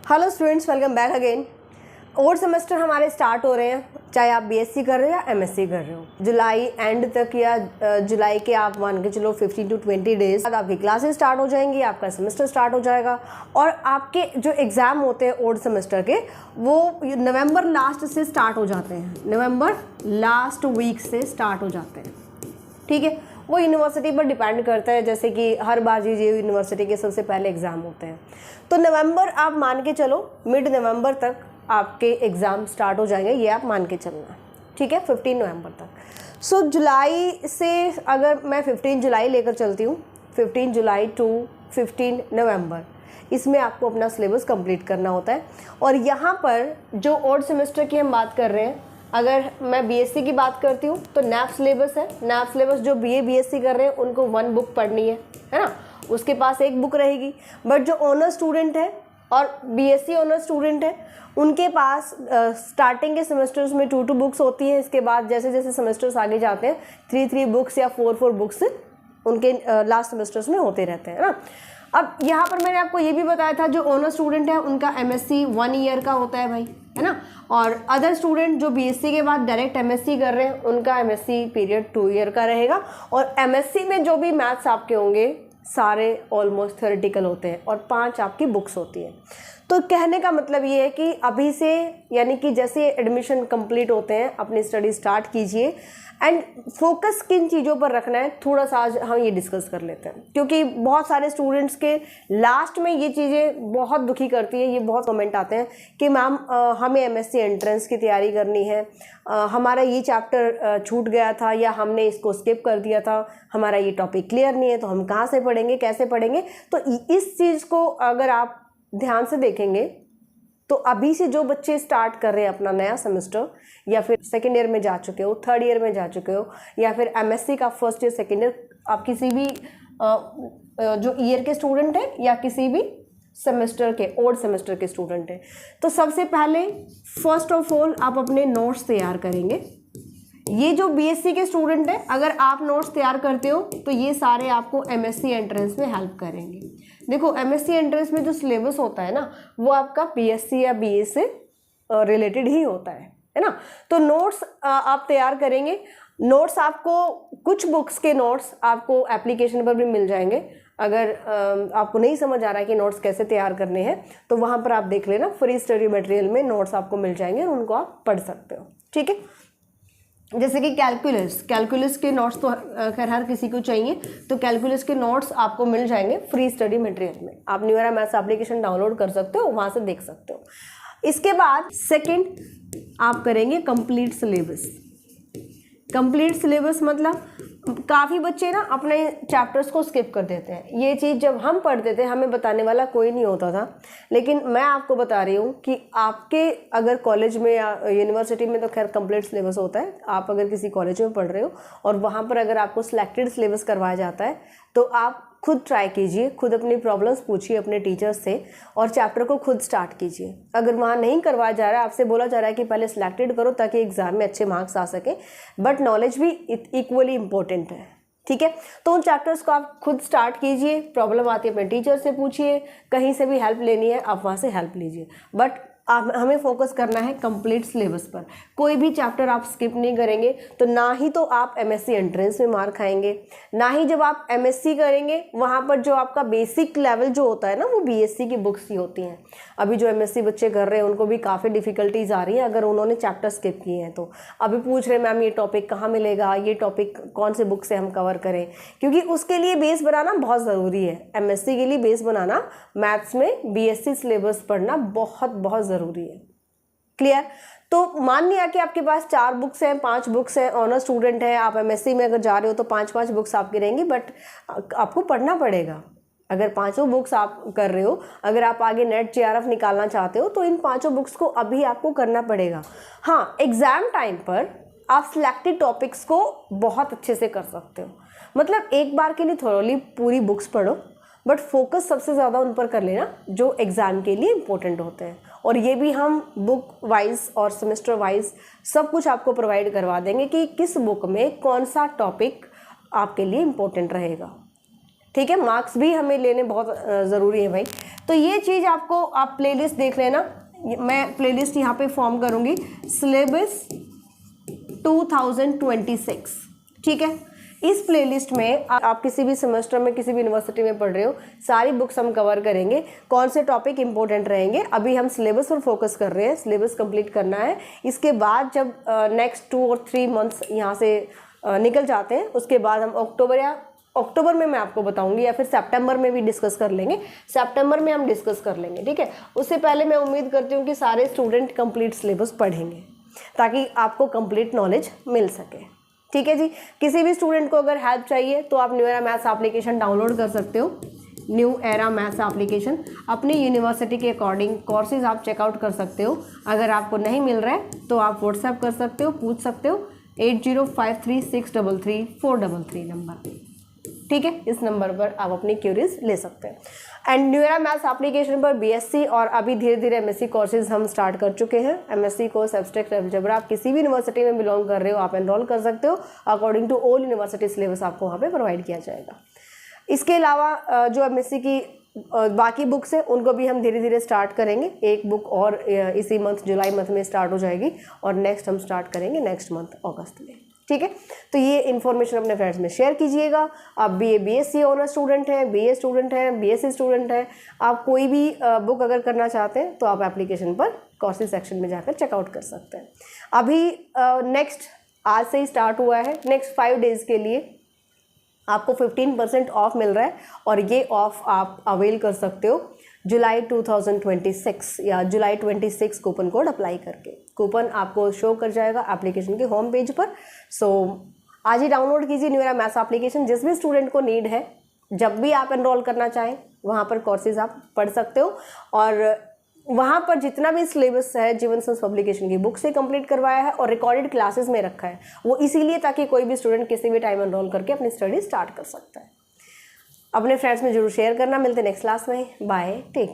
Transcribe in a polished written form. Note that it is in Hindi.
Hello students, welcome back again. और सेमेस्टर हमारे स्टार्ट हो रहे हैं, चाहे आप बीएससी कर रहे हो या एमएससी कर रहे हो। जुलाई एंड तक या जुलाई के आप मान के चलो 15 to 20 डेज बाद आपकी क्लासेस स्टार्ट हो जाएंगी, आपका सेमेस्टर स्टार्ट हो जाएगा। और आपके जो एग्ज़ाम होते हैं ओल्ड सेमेस्टर के, वो नवंबर लास्ट से स्टार्ट हो जाते हैं, नवंबर लास्ट वीक से स्टार्ट हो जाते हैं। ठीक है, वो यूनिवर्सिटी पर डिपेंड करता है, जैसे कि हर बार जी यूनिवर्सिटी के सबसे पहले एग्ज़ाम होते हैं। तो नवंबर आप मान के चलो, मिड नवंबर तक आपके एग्ज़ाम स्टार्ट हो जाएंगे, ये आप मान के चलना। ठीक है, 15 नवंबर तक। सो जुलाई से अगर मैं 15 जुलाई लेकर चलती हूँ, 15 जुलाई टू 15 नवंबर, इसमें आपको अपना सिलेबस कंप्लीट करना होता है। और यहाँ पर जो ओल्ड सेमेस्टर की हम बात कर रहे हैं, अगर मैं बीएससी की बात करती हूँ तो नैप सिलेबस है। नैप सिलेबस जो बीएससी कर रहे हैं उनको 1 बुक पढ़नी है ना, उसके पास 1 बुक रहेगी। बट जो ऑनर स्टूडेंट है और बीएससी ऑनर स्टूडेंट है, उनके पास स्टार्टिंग के सेमेस्टर्स में 2 बुक्स होती हैं। इसके बाद जैसे जैसे सेमेस्टर्स आगे जाते हैं 3 बुक्स या 4 बुक्स उनके लास्ट सेमेस्टर्स में होते रहते हैं ना। अब यहाँ पर मैंने आपको ये भी बताया था, जो ऑनर स्टूडेंट है उनका एमएससी 1 ईयर का होता है भाई, है ना। और अदर स्टूडेंट जो बीएससी के बाद डायरेक्ट एमएससी कर रहे हैं, उनका एमएससी पीरियड 2 ईयर का रहेगा। और एमएससी में जो भी मैथ्स आपके होंगे सारे ऑलमोस्ट थ्योरेटिकल होते हैं और 5 आपकी बुक्स होती हैं। तो कहने का मतलब ये है कि अभी से, यानी कि जैसे एडमिशन कंप्लीट होते हैं, अपनी स्टडी स्टार्ट कीजिए। एंड फोकस किन चीज़ों पर रखना है, थोड़ा सा आज हम ये डिस्कस कर लेते हैं, क्योंकि बहुत सारे स्टूडेंट्स के लास्ट में ये चीज़ें बहुत दुखी करती है। ये बहुत कमेंट आते हैं कि मैम हमें एमएससी एंट्रेंस की तैयारी करनी है, हमारा ये चैप्टर छूट गया था या हमने इसको स्किप कर दिया था, हमारा ये टॉपिक क्लियर नहीं है, तो हम कहाँ से पढ़ेंगे, कैसे पढ़ेंगे। तो इस चीज़ को अगर आप ध्यान से देखेंगे तो अभी से जो बच्चे स्टार्ट कर रहे हैं अपना नया सेमेस्टर, या फिर सेकेंड ईयर में जा चुके हो, थर्ड ईयर में जा चुके हो, या फिर एमएससी का फर्स्ट ईयर सेकेंड ईयर, आप किसी भी जो ईयर के स्टूडेंट हैं या किसी भी सेमेस्टर के ओल्ड सेमेस्टर के स्टूडेंट हैं, तो सबसे पहले फर्स्ट ऑफ ऑल आप अपने नोट्स तैयार करेंगे। ये जो बीएससी के स्टूडेंट हैं, अगर आप नोट्स तैयार करते हो तो ये सारे आपको एमएससी एंट्रेंस में हेल्प करेंगे। देखो, एमएससी एंट्रेंस में जो सिलेबस होता है ना, वो आपका बीएससी या बीए से रिलेटेड ही होता है ना। तो नोट्स आप तैयार करेंगे। नोट्स आपको, कुछ बुक्स के नोट्स आपको एप्लीकेशन पर भी मिल जाएंगे। अगर आपको नहीं समझ आ रहा है कि नोट्स कैसे तैयार करने हैं, तो वहाँ पर आप देख लेना, फ्री स्टडी मटेरियल में नोट्स आपको मिल जाएंगे और उनको आप पढ़ सकते हो। ठीक है, जैसे कि कैलकुलस के नोट्स तो खैर हर किसी को चाहिए, तो कैलकुलस के नोट्स आपको मिल जाएंगे फ्री स्टडी मटेरियल में। आप न्यूरा मैथ्स एप्लीकेशन डाउनलोड कर सकते हो, वहाँ से देख सकते हो। इसके बाद सेकंड आप करेंगे कंप्लीट सिलेबस। कंप्लीट सिलेबस मतलब काफ़ी बच्चे ना अपने चैप्टर्स को स्किप कर देते हैं। ये चीज़ जब हम पढ़ते थे हमें बताने वाला कोई नहीं होता था, लेकिन मैं आपको बता रही हूँ कि आपके अगर कॉलेज में या यूनिवर्सिटी में तो खैर कंप्लीट सिलेबस होता है। आप अगर किसी कॉलेज में पढ़ रहे हो और वहाँ पर अगर आपको सिलेक्टेड सिलेबस करवाया जाता है, तो आप खुद ट्राई कीजिए, खुद अपनी प्रॉब्लम्स पूछिए अपने टीचर्स से और चैप्टर को खुद स्टार्ट कीजिए। अगर वहाँ नहीं करवाया जा रहा है, आपसे बोला जा रहा है कि पहले सिलेक्टेड करो ताकि एग्जाम में अच्छे मार्क्स आ सकें, बट नॉलेज भी इक्वली इम्पोर्टेंट है। ठीक है, तो उन चैप्टर्स को आप खुद स्टार्ट कीजिए। प्रॉब्लम आती है अपने टीचर से पूछिए, कहीं से भी हेल्प लेनी है आप वहाँ से हेल्प लीजिए, बट हमें फोकस करना है कंप्लीट सिलेबस पर। कोई भी चैप्टर आप स्किप नहीं करेंगे तो ना ही तो आप एमएससी एंट्रेंस में मार्क खाएंगे, ना ही जब आप एमएससी करेंगे वहाँ पर जो आपका बेसिक लेवल जो होता है ना, वो बीएससी की बुक्स ही होती हैं। अभी जो एमएससी बच्चे कर रहे हैं उनको भी काफ़ी डिफ़िकल्टीज आ रही है अगर उन्होंने चैप्टर स्किप किए हैं। तो अभी पूछ रहे मैम ये टॉपिक कहाँ मिलेगा, ये टॉपिक कौन से बुक से हम कवर करें, क्योंकि उसके लिए बेस बनाना बहुत ज़रूरी है। एमएससी के लिए बेस बनाना, मैथ्स में बीएससी सिलेबस पढ़ना बहुत ज़रूरी है। क्लियर? तो मान लिया कि आपके पास 4 बुक्स हैं, 5 बुक्स हैं, ऑनर स्टूडेंट है, आप एमएससी में अगर जा रहे हो तो 5 बुक्स आपकी रहेंगी, बट आपको पढ़ना पड़ेगा। अगर 5 बुक्स आप कर रहे हो, अगर आप आगे नेट जेआरएफ निकालना चाहते हो, तो इन 5 बुक्स को अभी आपको करना पड़ेगा। हाँ, एग्जाम टाइम पर आप सिलेक्टेड टॉपिक्स को बहुत अच्छे से कर सकते हो। मतलब एक बार के लिए थोरोली पूरी बुक्स पढ़ो, बट फोकस सबसे ज़्यादा उन पर कर लेना जो एग्ज़ाम के लिए इम्पोर्टेंट होते हैं। और ये भी हम बुक वाइज और सेमेस्टर वाइज सब कुछ आपको प्रोवाइड करवा देंगे कि किस बुक में कौन सा टॉपिक आपके लिए इम्पोर्टेंट रहेगा। ठीक है, मार्क्स भी हमें लेने बहुत ज़रूरी है भाई। तो ये चीज़ आपको, आप प्लेलिस्ट देख लेना, मैं प्लेलिस्ट यहाँ पे फॉर्म करूँगी, सिलेबस 2026, ठीक है। इस प्लेलिस्ट में आप किसी भी सेमेस्टर में किसी भी यूनिवर्सिटी में पढ़ रहे हो, सारी बुक्स हम कवर करेंगे, कौन से टॉपिक इंपॉर्टेंट रहेंगे। अभी हम सिलेबस पर फोकस कर रहे हैं, सिलेबस कंप्लीट करना है। इसके बाद जब नेक्स्ट 2 और 3 मंथ्स यहाँ से निकल जाते हैं, उसके बाद हम अक्टूबर में मैं आपको बताऊंगी, या फिर सितंबर में भी डिस्कस कर लेंगे। सितंबर में हम डिस्कस कर लेंगे, ठीक है। उससे पहले मैं उम्मीद करती हूँ कि सारे स्टूडेंट कंप्लीट सिलेबस पढ़ेंगे, ताकि आपको कंप्लीट नॉलेज मिल सके, ठीक है जी। किसी भी स्टूडेंट को अगर हेल्प चाहिए तो आप new era maths application download कर सकते हो। न्यू एरा मैथ्स एप्लीकेशन अपनी यूनिवर्सिटी के अकॉर्डिंग कोर्सेज आप चेकआउट कर सकते हो। अगर आपको नहीं मिल रहा है तो आप व्हाट्सएप कर सकते हो, पूछ सकते हो 8053633433 नंबर, ठीक है। इस नंबर पर आप अपनी क्यूरीज ले सकते हैं। And new era maths application पर बीएससी और अभी धीरे धीरे एमएससी कोर्सेज हम स्टार्ट कर चुके हैं। एमएससी कोर्स एब्स्ट्रैक्ट अलजेब्रा आप किसी भी यूनिवर्सिटी में बिलोंग कर रहे हो, आप एनरोल कर सकते हो। According to all university syllabus आपको वहाँ पे प्रोवाइड किया जाएगा। इसके अलावा जो एमएससी की बाकी बुक्स हैं उनको भी हम धीरे धीरे स्टार्ट करेंगे। एक बुक और इसी मंथ जुलाई मंथ में स्टार्ट हो जाएगी, और नेक्स्ट हम स्टार्ट करेंगे नेक्स्ट मंथ अगस्त में, ठीक है। तो ये इन्फॉर्मेशन अपने फ्रेंड्स में शेयर कीजिएगा। आप बीएससी ऑनर स्टूडेंट हैं, बीए स्टूडेंट हैं, बीएससी स्टूडेंट हैं, आप कोई भी बुक अगर करना चाहते हैं तो आप एप्लीकेशन पर कोर्सेज सेक्शन में जाकर चेकआउट कर सकते हैं। अभी नेक्स्ट आज से ही स्टार्ट हुआ है, नेक्स्ट 5 डेज़ के लिए आपको 15% ऑफ मिल रहा है, और ये ऑफ आप अवेल कर सकते हो जुलाई 2026 या जुलाई 26 कूपन कोड अप्लाई करके। कूपन आपको शो कर जाएगा एप्लीकेशन के होम पेज पर। सो आज ही डाउनलोड कीजिए न्यू एरा मैथ्स एप्लीकेशन। जिस भी स्टूडेंट को नीड है, जब भी आप एनरोल करना चाहें वहाँ पर कोर्सेज आप पढ़ सकते हो, और वहाँ पर जितना भी सिलेबस है जीवन संस पब्लिकेशन की बुक से कंप्लीट करवाया है और रिकॉर्डेड क्लासेस में रखा है, वो इसीलिए ताकि कोई भी स्टूडेंट किसी भी टाइम एनरोल करके अपनी स्टडी स्टार्ट कर सकता है। अपने फ्रेंड्स में जरूर शेयर करना। मिलते हैं नेक्स्ट क्लास में। Bye, take care.